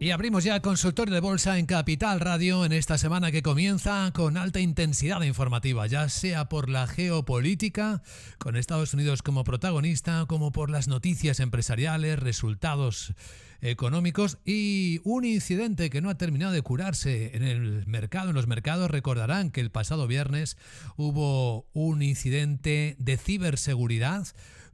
Y abrimos ya el consultorio de bolsa en Capital Radio en esta semana que comienza con alta intensidad informativa, ya sea por la geopolítica, con Estados Unidos como protagonista, como por las noticias empresariales, resultados económicos y un incidente que no ha terminado de curarse en el mercado. En los mercados recordarán que el pasado viernes hubo un incidente de ciberseguridad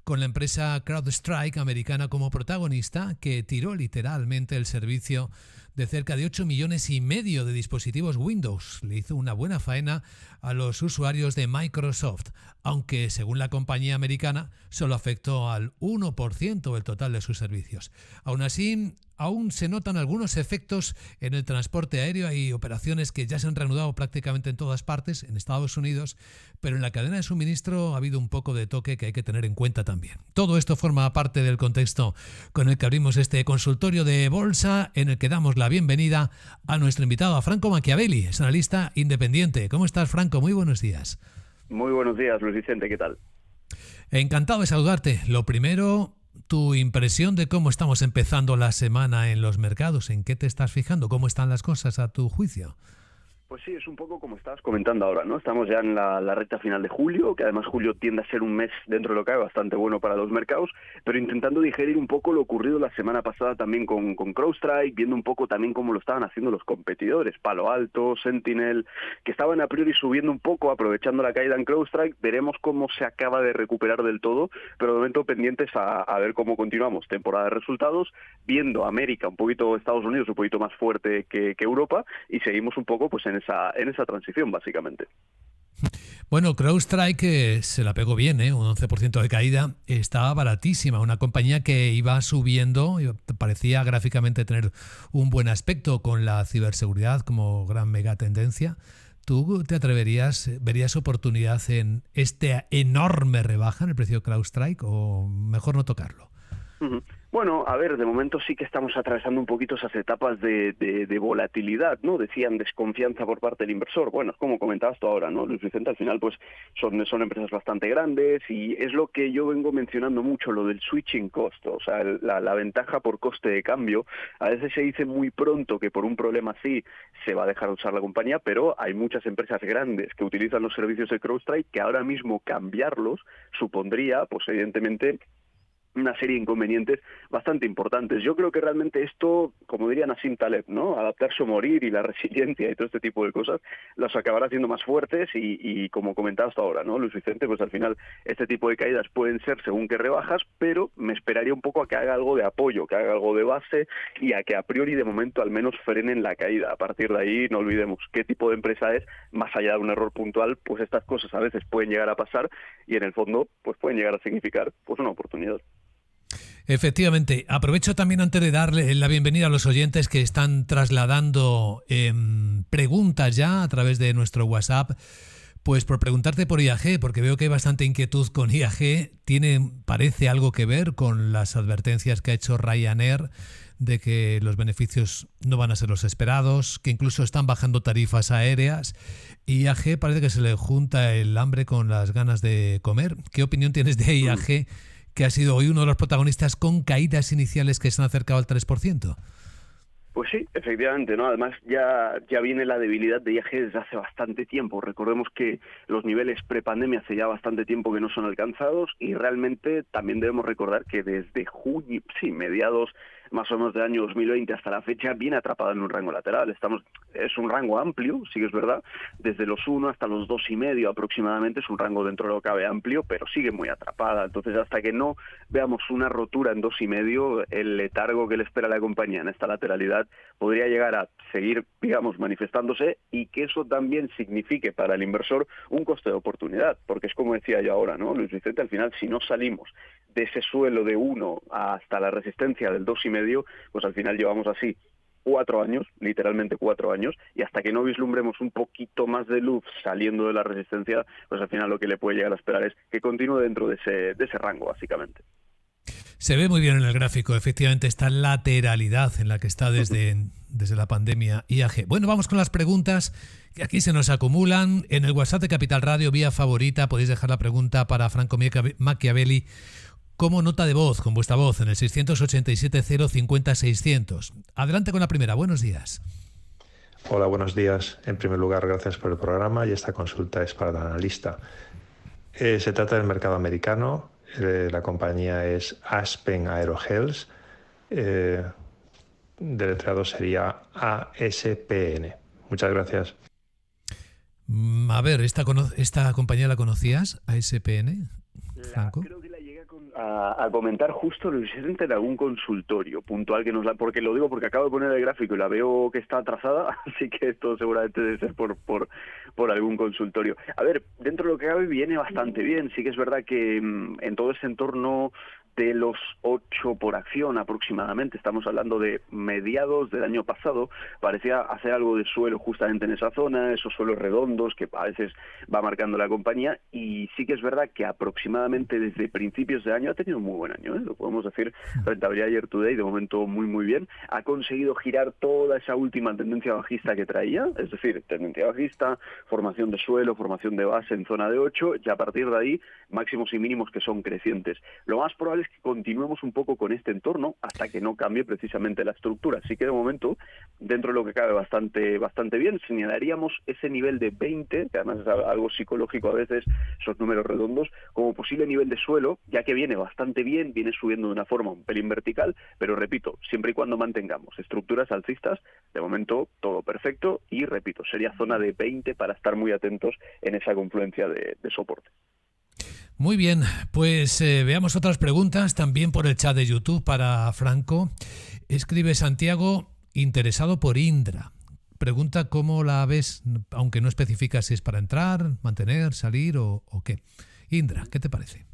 con la empresa CrowdStrike americana como protagonista, que tiró literalmente el servicio de cerca de 8,5 millones de dispositivos Windows. Le hizo una buena faena a los usuarios de Microsoft, aunque según la compañía americana solo afectó al 1% del total de sus servicios. Aún así, aún se notan algunos efectos en el transporte aéreo. Hay operaciones que ya se han reanudado prácticamente en todas partes, en Estados Unidos, pero en la cadena de suministro ha habido un poco de toque que hay que tener en cuenta también. Todo esto forma parte del contexto con el que abrimos este consultorio de bolsa, en el que damos la bienvenida a nuestro invitado, a Franco Machiavelli, es analista independiente. ¿Cómo estás, Franco? Muy buenos días. Muy buenos días, Luis Vicente, ¿qué tal? Encantado de saludarte. Lo primero, tu impresión de cómo estamos empezando la semana en los mercados. ¿En qué te estás fijando? ¿Cómo están las cosas a tu juicio? Pues sí, es un poco como estabas comentando ahora, ¿no? Estamos ya en la recta final de julio, que además julio tiende a ser un mes dentro de lo que hay bastante bueno para los mercados, pero intentando digerir un poco lo ocurrido la semana pasada también con CrowdStrike, viendo un poco también cómo lo estaban haciendo los competidores, Palo Alto, Sentinel, que estaban a priori subiendo un poco, aprovechando la caída en CrowdStrike. Veremos cómo se acaba de recuperar del todo, pero de momento pendientes a ver cómo continuamos. Temporada de resultados, viendo América un poquito, Estados Unidos un poquito más fuerte que Europa, y seguimos un poco pues en esa transición, básicamente. Bueno, CrowdStrike se la pegó bien, un 11% de caída. Estaba baratísima, una compañía que iba subiendo, parecía gráficamente tener un buen aspecto con la ciberseguridad como gran mega tendencia. ¿Tú te verías oportunidad en esta enorme rebaja en el precio de CrowdStrike o mejor no tocarlo? Uh-huh. Bueno, a ver, de momento sí que estamos atravesando un poquito esas etapas de volatilidad, ¿no? Decían desconfianza por parte del inversor. Bueno, es como comentabas tú ahora, ¿no, Luis Vicente? Al final, pues son empresas bastante grandes y es lo que yo vengo mencionando mucho, lo del switching cost, o sea, la ventaja por coste de cambio. A veces se dice muy pronto que por un problema así se va a dejar de usar la compañía, pero hay muchas empresas grandes que utilizan los servicios de CrowdStrike que ahora mismo cambiarlos supondría, pues evidentemente, una serie de inconvenientes bastante importantes. Yo creo que realmente esto, como diría Nassim Taleb, ¿no? Adaptarse o morir y la resiliencia y todo este tipo de cosas las acabará haciendo más fuertes y como comentabas hasta ahora, ¿no, Luis Vicente? Pues al final este tipo de caídas pueden ser según qué rebajas, pero me esperaría un poco a que haga algo de apoyo, que haga algo de base y a que a priori de momento al menos frenen la caída. A partir de ahí no olvidemos qué tipo de empresa es, más allá de un error puntual, pues estas cosas a veces pueden llegar a pasar y en el fondo pues pueden llegar a significar pues una oportunidad. Efectivamente, aprovecho también antes de darle la bienvenida a los oyentes que están trasladando preguntas ya a través de nuestro WhatsApp, pues por preguntarte por IAG, porque veo que hay bastante inquietud con IAG. Parece algo que ver con las advertencias que ha hecho Ryanair de que los beneficios no van a ser los esperados, que incluso están bajando tarifas aéreas. IAG parece que se le junta el hambre con las ganas de comer. ¿Qué opinión tienes de IAG? Que ha sido hoy uno de los protagonistas con caídas iniciales que se han acercado al 3%. Pues sí, efectivamente, ¿no? Además ya viene la debilidad de IAG desde hace bastante tiempo. Recordemos que los niveles prepandemia hace ya bastante tiempo que no son alcanzados y realmente también debemos recordar que desde junio, mediados más o menos del año 2020 hasta la fecha, viene atrapada en un rango lateral. Es un rango amplio, sí que es verdad, desde los 1 hasta los 2,5 aproximadamente, es un rango dentro de lo que cabe amplio, pero sigue muy atrapada. Entonces, hasta que no veamos una rotura en 2,5, el letargo que le espera a la compañía en esta lateralidad podría llegar a seguir, digamos, manifestándose y que eso también signifique para el inversor un coste de oportunidad, porque es como decía yo ahora, ¿no, Luis Vicente? Al final, si no salimos de ese suelo de 1 hasta la resistencia del 2,5, pues al final llevamos así 4 años, literalmente 4 años, y hasta que no vislumbremos un poquito más de luz saliendo de la resistencia, pues al final lo que le puede llegar a esperar es que continúe dentro de ese rango, básicamente. Se ve muy bien en el gráfico, efectivamente, esta lateralidad en la que está desde la pandemia IAG. Bueno, vamos con las preguntas que aquí se nos acumulan. En el WhatsApp de Capital Radio, vía favorita, podéis dejar la pregunta para Franco Machiavelli. como nota de voz, con vuestra voz, en el 687-050-600. Adelante con la primera. Buenos días. Hola, buenos días. En primer lugar, gracias por el programa y esta consulta es para el analista. Se trata del mercado americano. La compañía es Aspen Aerogels. Deletreado sería ASPN. Muchas gracias. A ver, ¿esta compañía la conocías, ASPN, Franco? Creo que la llegué a comentar justo Luis Vicente en algún consultorio puntual que porque lo digo porque acabo de poner el gráfico y la veo que está atrasada, así que esto seguramente debe ser por algún consultorio. A ver, dentro de lo que cabe viene bastante bien. Sí que es verdad que en todo ese entorno de los 8 por acción aproximadamente, estamos hablando de mediados del año pasado, parecía hacer algo de suelo justamente en esa zona, esos suelos redondos que a veces va marcando la compañía, y sí que es verdad que aproximadamente desde principios de año ha tenido un muy buen año, lo podemos decir, rentabilidad year to date de momento muy bien, ha conseguido girar toda esa última tendencia bajista que traía, es decir, tendencia bajista, formación de suelo, formación de base en zona de 8, y a partir de ahí máximos y mínimos que son crecientes. Lo más probable es que continuemos un poco con este entorno hasta que no cambie precisamente la estructura. Así que de momento, dentro de lo que cabe bastante bien, señalaríamos ese nivel de 20, que además es algo psicológico a veces, esos números redondos, como posible nivel de suelo, ya que viene bastante bien, viene subiendo de una forma un pelín vertical, pero repito, siempre y cuando mantengamos estructuras alcistas, de momento todo perfecto, y repito, sería zona de 20 para estar muy atentos en esa confluencia de soporte. Muy bien, pues veamos otras preguntas también por el chat de YouTube para Franco. Escribe Santiago, interesado por Indra. Pregunta cómo la ves, aunque no especifica si es para entrar, mantener, salir o qué. Indra, ¿qué te parece?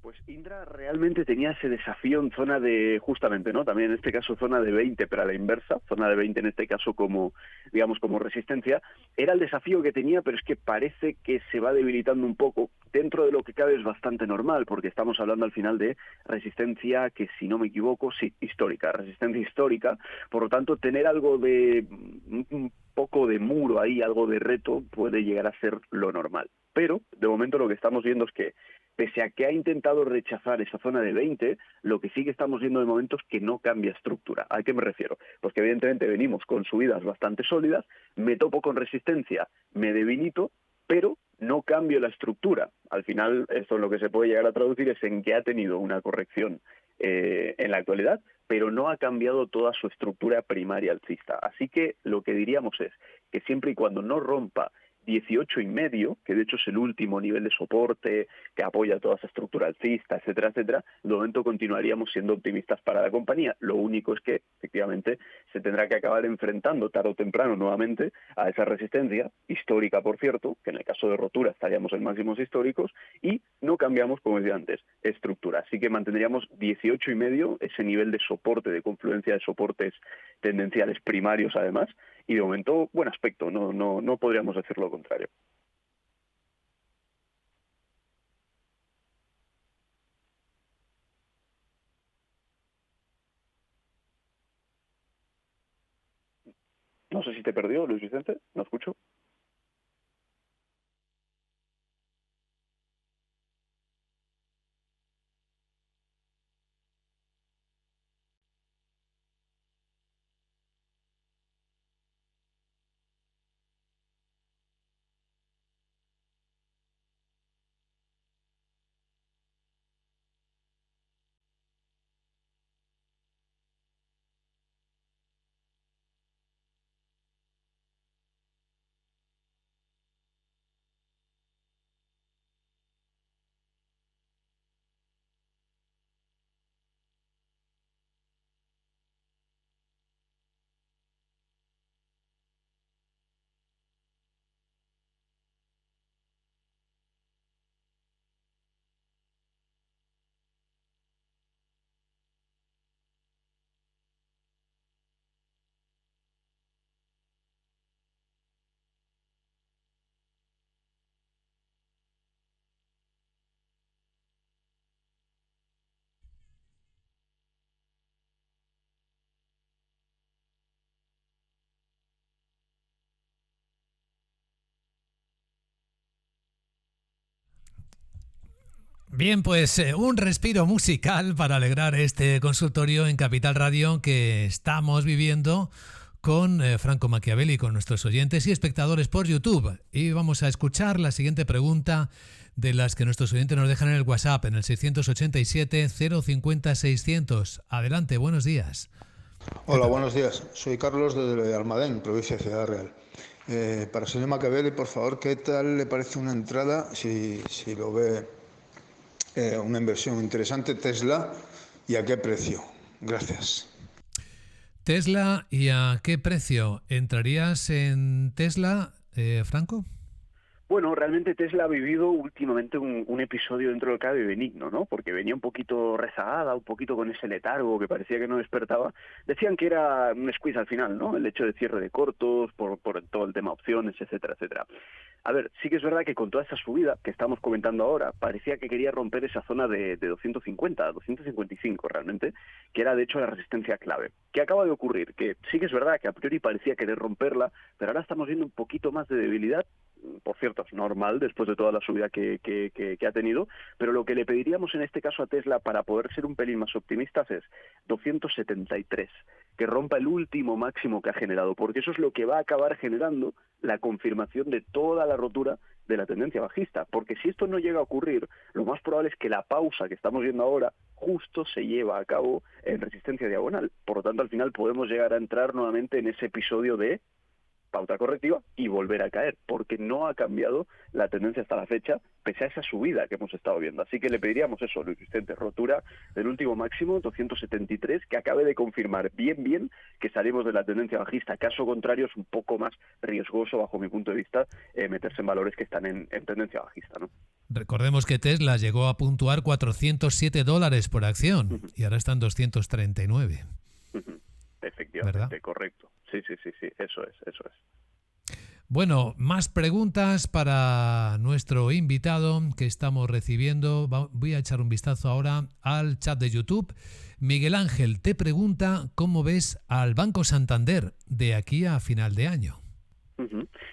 Pues Indra realmente tenía ese desafío en zona de, justamente, ¿no? También en este caso zona de 20, pero a la inversa, zona de 20 en este caso como, digamos, como resistencia. Era el desafío que tenía, pero es que parece que se va debilitando un poco. Dentro de lo que cabe es bastante normal, porque estamos hablando al final de resistencia que, si no me equivoco, sí, histórica, resistencia histórica. Por lo tanto, tener algo de, un poco de muro ahí, algo de reto, puede llegar a ser lo normal. Pero, de momento, lo que estamos viendo es que pese a que ha intentado rechazar esa zona de 20, lo que sí que estamos viendo de momento es que no cambia estructura. ¿A qué me refiero? Pues que evidentemente venimos con subidas bastante sólidas, me topo con resistencia, me debilito, pero no cambio la estructura. Al final, esto lo que se puede llegar a traducir es en que ha tenido una corrección en la actualidad, pero no ha cambiado toda su estructura primaria alcista. Así que lo que diríamos es que siempre y cuando no rompa 18,5, que de hecho es el último nivel de soporte que apoya toda esa estructura alcista, etcétera, de momento continuaríamos siendo optimistas para la compañía. Lo único es que, efectivamente, se tendrá que acabar enfrentando tarde o temprano nuevamente a esa resistencia, histórica por cierto, que en el caso de rotura estaríamos en máximos históricos, y no cambiamos, como decía antes, estructura. Así que mantendríamos 18,5, ese nivel de soporte, de confluencia de soportes tendenciales primarios además, y de momento buen aspecto, no podríamos decir lo contrario. No sé si te perdió, Luis Vicente, ¿no escucho? Bien, pues un respiro musical para alegrar este consultorio en Capital Radio que estamos viviendo con Franco Machiavelli, con nuestros oyentes y espectadores por YouTube. Y vamos a escuchar la siguiente pregunta de las que nuestros oyentes nos dejan en el WhatsApp, en el 687 050 600. Adelante, buenos días. Hola, buenos días. Soy Carlos de Almadén, provincia de Ciudad Real. Para el señor Machiavelli, por favor, ¿qué tal le parece una entrada, si lo ve una inversión interesante, Tesla, y a qué precio? Gracias. Tesla, ¿y a qué precio? ¿Entrarías en Tesla, Franco? Bueno, realmente Tesla ha vivido últimamente un episodio dentro del cabe benigno, ¿no? Porque venía un poquito rezagada, un poquito con ese letargo que parecía que no despertaba. Decían que era un squeeze al final, ¿no? El hecho de cierre de cortos, por todo el tema opciones, etcétera, etcétera. A ver, sí que es verdad que con toda esa subida que estamos comentando ahora, parecía que quería romper esa zona de 250, 255 realmente, que era de hecho la resistencia clave. ¿Qué acaba de ocurrir? Que sí que es verdad que a priori parecía querer romperla, pero ahora estamos viendo un poquito más de debilidad. Por cierto, es normal después de toda la subida que ha tenido, pero lo que le pediríamos en este caso a Tesla para poder ser un pelín más optimistas es 273, que rompa el último máximo que ha generado, porque eso es lo que va a acabar generando la confirmación de toda la rotura de la tendencia bajista, porque si esto no llega a ocurrir, lo más probable es que la pausa que estamos viendo ahora justo se lleva a cabo en resistencia diagonal. Por lo tanto, al final podemos llegar a entrar nuevamente en ese episodio de pauta correctiva y volver a caer, porque no ha cambiado la tendencia hasta la fecha, pese a esa subida que hemos estado viendo. Así que le pediríamos eso, Luis Vicente, rotura del último máximo, 273, que acabe de confirmar bien que salimos de la tendencia bajista. Caso contrario, es un poco más riesgoso, bajo mi punto de vista, meterse en valores que están en tendencia bajista, ¿no? Recordemos que Tesla llegó a puntuar $407 por acción y ahora están 239. Efectivamente, ¿verdad? Correcto. Sí, eso es. Bueno, más preguntas para nuestro invitado que estamos recibiendo. Voy a echar un vistazo ahora al chat de YouTube. Miguel Ángel te pregunta cómo ves al Banco Santander de aquí a final de año.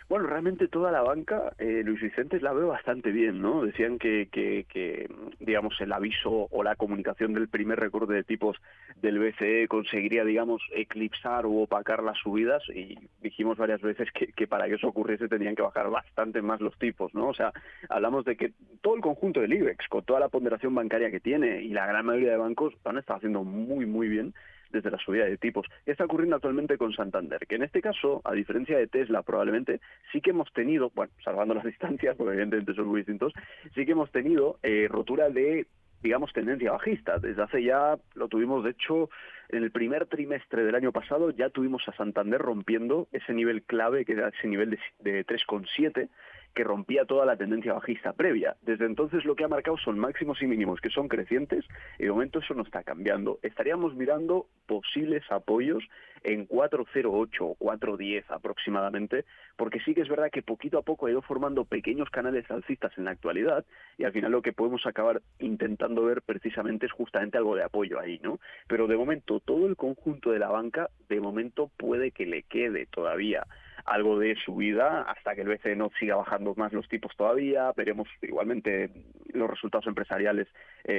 Bueno, realmente toda la banca, Luis Vicente, la veo bastante bien, ¿no? Decían que digamos, el aviso o la comunicación del primer recorte de tipos del BCE conseguiría, digamos, eclipsar u opacar las subidas, y dijimos varias veces que para que eso ocurriese tenían que bajar bastante más los tipos, ¿no? O sea, hablamos de que todo el conjunto del IBEX, con toda la ponderación bancaria que tiene, y la gran mayoría de bancos han estado haciendo muy bien desde la subida de tipos. ¿Qué está ocurriendo actualmente con Santander? Que en este caso, a diferencia de Tesla, probablemente sí que hemos tenido, bueno, salvando las distancias, porque evidentemente son muy distintos, sí que hemos tenido rotura de, digamos, tendencia bajista. Desde hace ya, lo tuvimos de hecho en el primer trimestre del año pasado, ya tuvimos a Santander rompiendo ese nivel clave, que era ese nivel de 3,7, que rompía toda la tendencia bajista previa. Desde entonces lo que ha marcado son máximos y mínimos que son crecientes, y de momento eso no está cambiando. Estaríamos mirando posibles apoyos en 4.08 o 4.10 aproximadamente, porque sí que es verdad que poquito a poco ha ido formando pequeños canales alcistas en la actualidad, y al final lo que podemos acabar intentando ver precisamente es justamente algo de apoyo ahí, ¿no? Pero de momento todo el conjunto de la banca, de momento puede que le quede todavía algo de subida hasta que el BCE no siga bajando más los tipos todavía. Veremos igualmente los resultados empresariales,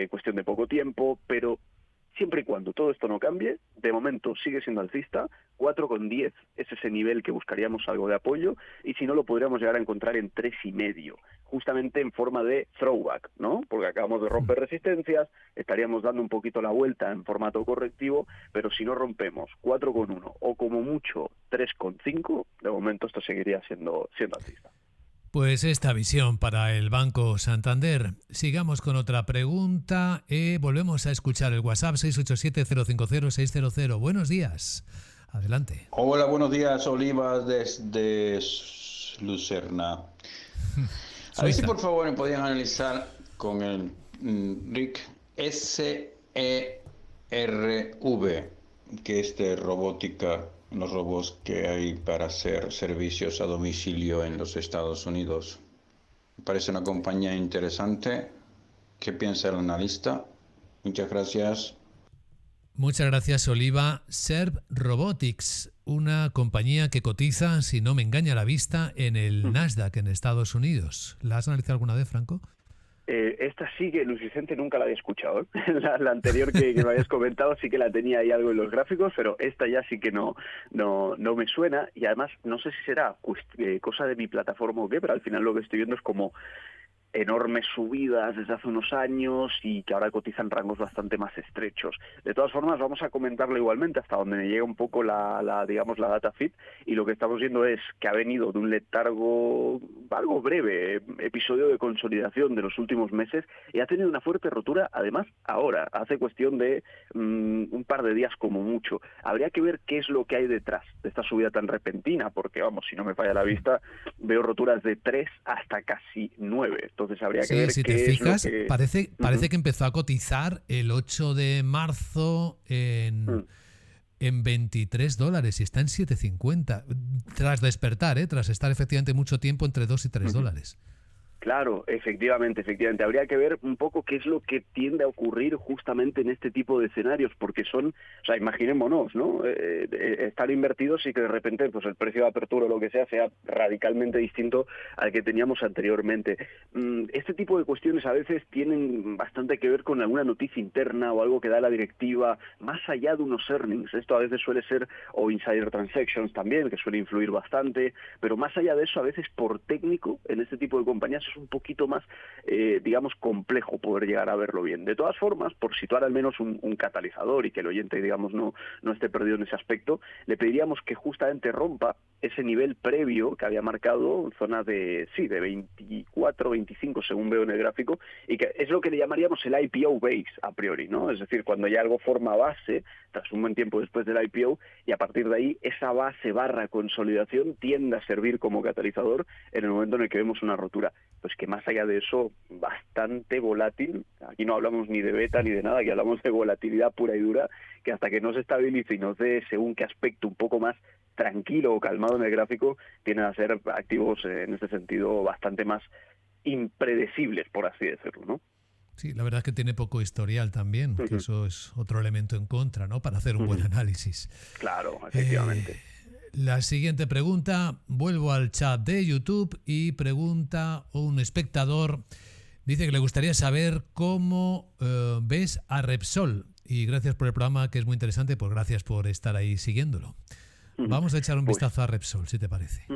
cuestión de poco tiempo, pero siempre y cuando todo esto no cambie, de momento sigue siendo alcista. 4,10 es ese nivel que buscaríamos algo de apoyo, y si no lo podríamos llegar a encontrar en 3,5, justamente en forma de throwback, ¿no? Porque acabamos de romper resistencias, estaríamos dando un poquito la vuelta en formato correctivo, pero si no rompemos 4,1 o como mucho 3,5, de momento esto seguiría siendo alcista. Pues esta visión para el Banco Santander. Sigamos con otra pregunta. Volvemos a escuchar el WhatsApp 687-050-600. Buenos días. Adelante. Hola, buenos días, Olivas desde Lucerna. A ver si por favor me podían analizar con el RIC SERV, que es de robótica, los robots que hay para hacer servicios a domicilio en los Estados Unidos. Me parece una compañía interesante. ¿Qué piensa el analista? Muchas gracias. Muchas gracias, Oliva. Serve Robotics, una compañía que cotiza, si no me engaña la vista, en el Nasdaq en Estados Unidos. ¿La has analizado alguna vez, Franco? Esta sí que, Luis Vicente, nunca la había escuchado, ¿eh? La anterior que me habías comentado sí que la tenía ahí algo en los gráficos, pero esta ya sí que no me suena, y además no sé si será cosa de mi plataforma o qué, pero al final lo que estoy viendo es como enormes subidas desde hace unos años y que ahora cotizan rangos bastante más estrechos. De todas formas, vamos a comentarlo igualmente hasta donde me llega un poco digamos, la data feed, y lo que estamos viendo es que ha venido de un letargo algo breve, episodio de consolidación de los últimos meses, y ha tenido una fuerte rotura, además, ahora, hace cuestión de un par de días como mucho. Habría que ver qué es lo que hay detrás de esta subida tan repentina, porque, vamos, si no me falla la vista, veo roturas de 3 hasta casi 9. Entonces habría que ver si qué te fijas, es lo que... parece que empezó a cotizar el 8 de marzo en $23 y está en 7,50 tras despertar, tras estar efectivamente mucho tiempo entre $2 y $3. Claro, efectivamente. Habría que ver un poco qué es lo que tiende a ocurrir justamente en este tipo de escenarios, porque imaginémonos, ¿no? Estar invertidos y que de repente pues el precio de apertura o lo que sea radicalmente distinto al que teníamos anteriormente. Este tipo de cuestiones a veces tienen bastante que ver con alguna noticia interna o algo que da la directiva, más allá de unos earnings. Esto a veces suele ser, o insider transactions también, que suele influir bastante, pero más allá de eso, a veces por técnico, en este tipo de compañías es un poquito más, digamos, complejo poder llegar a verlo bien. De todas formas, por situar al menos un catalizador y que el oyente, digamos, no esté perdido en ese aspecto, le pediríamos que justamente rompa ese nivel previo que había marcado en zona de 24, 25, según veo en el gráfico, y que es lo que le llamaríamos el IPO base a priori, ¿no? Es decir, cuando ya algo forma base, tras un buen tiempo después del IPO, y a partir de ahí esa base / consolidación tiende a servir como catalizador en el momento en el que vemos una rotura. Pues que más allá de eso, bastante volátil. Aquí no hablamos ni de beta ni de nada, aquí hablamos de volatilidad pura y dura, que hasta que no se estabilice y nos dé según qué aspecto un poco más tranquilo o calmado en el gráfico, tienen a ser activos en este sentido bastante más impredecibles, por así decirlo, ¿no? Sí, la verdad es que tiene poco historial también, que eso es otro elemento en contra, ¿no? Para hacer un buen análisis. Claro, efectivamente. La siguiente pregunta, vuelvo al chat de YouTube y pregunta un espectador, dice que le gustaría saber cómo ves a Repsol. Y gracias por el programa, que es muy interesante, pues gracias por estar ahí siguiéndolo. Vamos a echar un vistazo a Repsol, si te parece.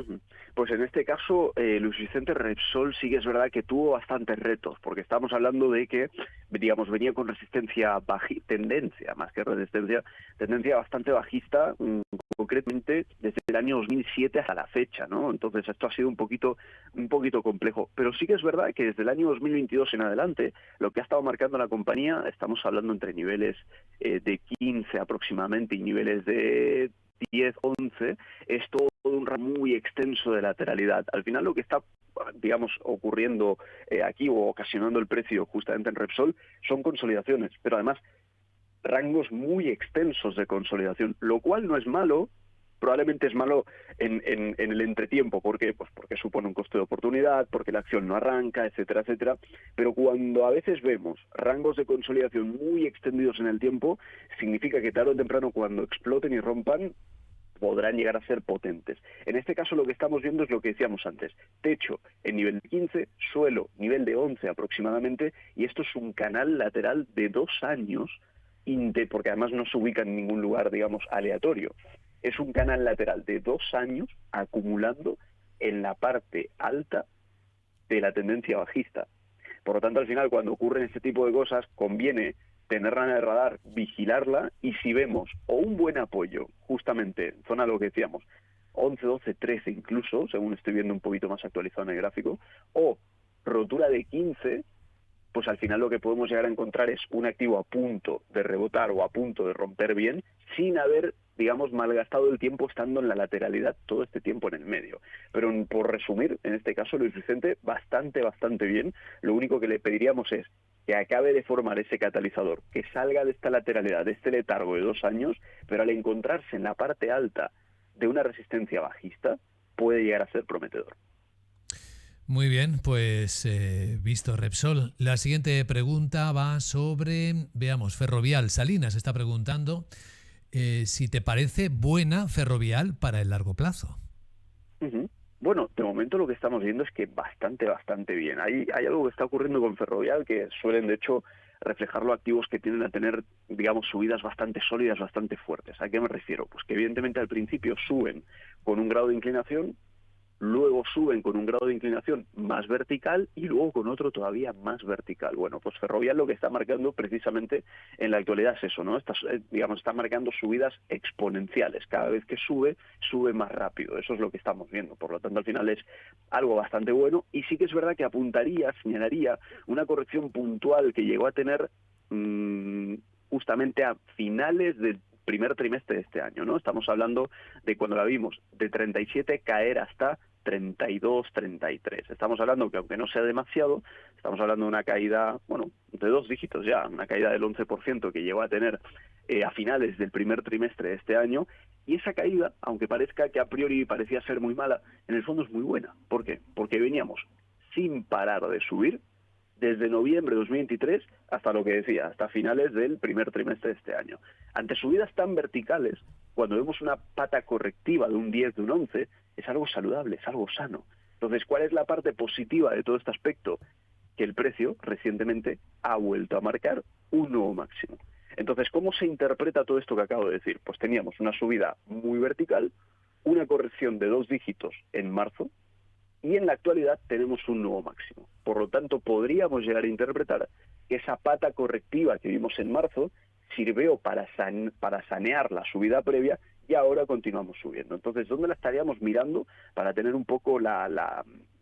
Pues en este caso, Luis Vicente, Repsol sí que es verdad que tuvo bastantes retos, porque estamos hablando de que, digamos, venía con resistencia tendencia, más que resistencia, tendencia bastante bajista, concretamente desde el año 2007 hasta la fecha, ¿no? Entonces esto ha sido un poquito complejo, pero sí que es verdad que desde el año 2022 en adelante, lo que ha estado marcando la compañía, estamos hablando entre niveles de 15 aproximadamente y niveles de 10, 11, es todo un rango muy extenso de lateralidad. Al final lo que está, digamos, ocurriendo aquí o ocasionando el precio justamente en Repsol son consolidaciones, pero además rangos muy extensos de consolidación, lo cual no es malo. Probablemente es malo en el entretiempo. ¿Por qué? Pues porque supone un coste de oportunidad, porque la acción no arranca, etcétera, etcétera. Pero cuando a veces vemos rangos de consolidación muy extendidos en el tiempo, significa que tarde o temprano, cuando exploten y rompan, podrán llegar a ser potentes. En este caso lo que estamos viendo es lo que decíamos antes. Techo en nivel de 15, suelo nivel de 11 aproximadamente, y esto es un canal lateral de 2 años, porque además no se ubica en ningún lugar, digamos, aleatorio. Es un canal lateral de 2 años acumulando en la parte alta de la tendencia bajista. Por lo tanto, al final, cuando ocurren este tipo de cosas, conviene tenerla en el radar, vigilarla, y si vemos o un buen apoyo, justamente en zona de lo que decíamos, 11, 12, 13 incluso, según estoy viendo un poquito más actualizado en el gráfico, o rotura de 15, pues al final lo que podemos llegar a encontrar es un activo a punto de rebotar o a punto de romper bien, sin haber, digamos, malgastado el tiempo estando en la lateralidad todo este tiempo en el medio. Pero por resumir, en este caso, Luis Vicente, bastante bien. Lo único que le pediríamos es que acabe de formar ese catalizador, que salga de esta lateralidad, de este letargo de 2 años, pero al encontrarse en la parte alta de una resistencia bajista, puede llegar a ser prometedor. Muy bien, pues visto Repsol. La siguiente pregunta va sobre, veamos, Ferrovial. Salinas está preguntando si te parece buena Ferrovial para el largo plazo. Bueno, de momento lo que estamos viendo es que bastante bien. Hay algo que está ocurriendo con Ferrovial que suelen, de hecho, reflejarlo activos que tienden a tener, digamos, subidas bastante sólidas, bastante fuertes. ¿A qué me refiero? Pues que evidentemente al principio suben con un grado de inclinación, luego suben con un grado de inclinación más vertical y luego con otro todavía más vertical. Bueno, pues Ferrovial lo que está marcando precisamente en la actualidad es eso, ¿no? Está marcando subidas exponenciales. Cada vez que sube más rápido. Eso es lo que estamos viendo. Por lo tanto, al final es algo bastante bueno y sí que es verdad que señalaría una corrección puntual que llegó a tener justamente a finales del primer trimestre de este año, ¿no? Estamos hablando de cuando la vimos de 37 caer hasta 32, 33. Estamos hablando que, aunque no sea demasiado, estamos hablando de una caída, bueno, de 2 dígitos ya, una caída del 11% que llegó a tener a finales del primer trimestre de este año, y esa caída, aunque parezca que a priori parecía ser muy mala, en el fondo es muy buena. ¿Por qué? Porque veníamos sin parar de subir desde noviembre de 2023 hasta lo que decía, hasta finales del primer trimestre de este año. Ante subidas tan verticales, cuando vemos una pata correctiva de un 10, de un 11, es algo saludable, es algo sano. Entonces, ¿cuál es la parte positiva de todo este aspecto? Que el precio recientemente ha vuelto a marcar un nuevo máximo. Entonces, ¿cómo se interpreta todo esto que acabo de decir? Pues teníamos una subida muy vertical, una corrección de 2 dígitos en marzo, y en la actualidad tenemos un nuevo máximo. Por lo tanto, podríamos llegar a interpretar que esa pata correctiva que vimos en marzo sirvió para sanear la subida previa y ahora continuamos subiendo. Entonces, ¿dónde la estaríamos mirando para tener un poco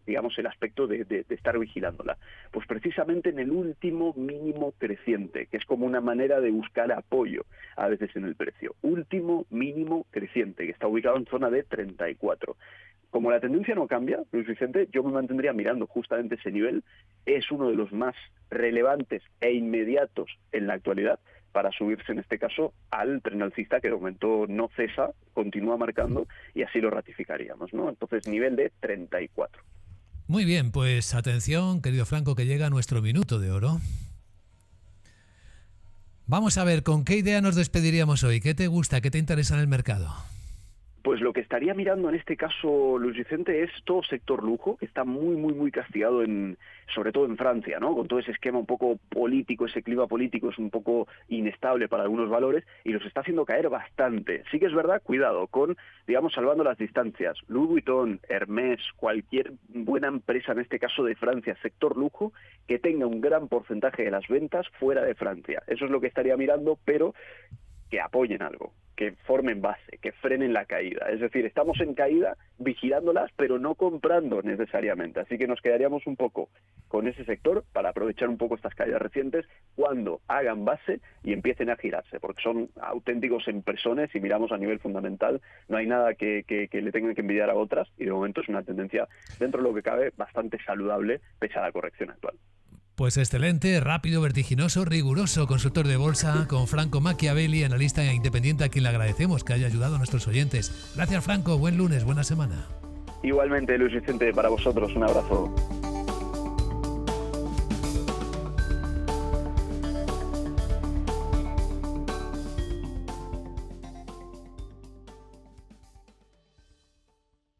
digamos, el aspecto de estar vigilándola? Pues precisamente en el último mínimo creciente, que es como una manera de buscar apoyo a veces en el precio. Último mínimo creciente, que está ubicado en zona de 34. Como la tendencia no cambia, Luis Vicente, yo me mantendría mirando justamente ese nivel. Es uno de los más relevantes e inmediatos en la actualidad para subirse, en este caso, al tren alcista, que de momento no cesa, continúa marcando, y así lo ratificaríamos, ¿no? Entonces, nivel de 34. Muy bien, pues atención, querido Franco, que llega nuestro minuto de oro. Vamos a ver, ¿con qué idea nos despediríamos hoy? ¿Qué te gusta? ¿Qué te interesa en el mercado? Pues lo que estaría mirando en este caso, Luis Vicente, es todo sector lujo, que está muy castigado, sobre todo en Francia, ¿no? Con todo ese esquema un poco político, ese clima político es un poco inestable para algunos valores y los está haciendo caer bastante. Sí que es verdad, cuidado, digamos, salvando las distancias. Louis Vuitton, Hermès, cualquier buena empresa, en este caso de Francia, sector lujo, que tenga un gran porcentaje de las ventas fuera de Francia. Eso es lo que estaría mirando, pero que apoyen algo, que formen base, que frenen la caída. Es decir, estamos en caída vigilándolas, pero no comprando necesariamente. Así que nos quedaríamos un poco con ese sector para aprovechar un poco estas caídas recientes cuando hagan base y empiecen a girarse, porque son auténticos empresones y miramos a nivel fundamental. No hay nada que le tengan que envidiar a otras y de momento es una tendencia, dentro de lo que cabe, bastante saludable pese a la corrección actual. Pues excelente, rápido, vertiginoso, riguroso, consultor de bolsa con Franco Machiavelli, analista independiente, a quien le agradecemos que haya ayudado a nuestros oyentes. Gracias, Franco, buen lunes, buena semana. Igualmente, Luis Vicente, para vosotros, un abrazo.